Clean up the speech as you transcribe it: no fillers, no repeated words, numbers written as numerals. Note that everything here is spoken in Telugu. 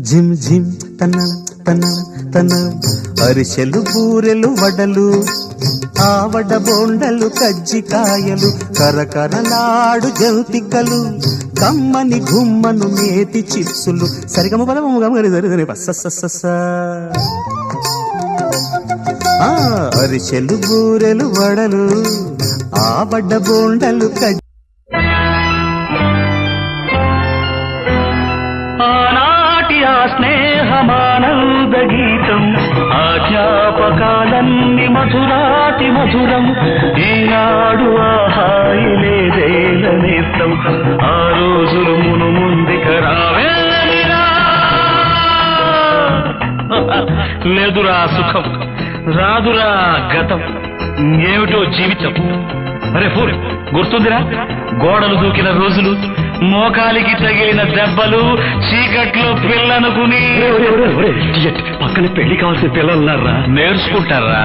జిమ్ జిమ్ తనం తనం తనం అరిసెలు బూరెలు వడలు ఆవడ బోండలు కజ్జికాయలు కరకరలాడు జంతికలు కమ్మని గుమ్మను నేతి చిప్సులు సరిగమ బలము గమగరి సరి పస్స అరిసెలు బూరెలు వడలు ఆవడ బోండలు ఆనాటి ఆ స్నేహమానంద గీతం ఆ జ్ఞాపకాలన్నీ మధురాతి మధురం ఈనాడు ఆ హాయి లేదేలనేస్తం ఆ రోజులు మును ముందుక రావేరా లేదురా సుఖం రాదురా గతం ఏమిటో జీవితం అరే ఫూర్ గుర్తుందిరా గోడలు దూకిన రోజులు మోకాలికి తగిలిన దెబ్బలు చీకట్లో పిల్లనుకుని పక్కన పెళ్లి కావాల్సిన పిల్లలున్నారా నేర్చుకుంటారా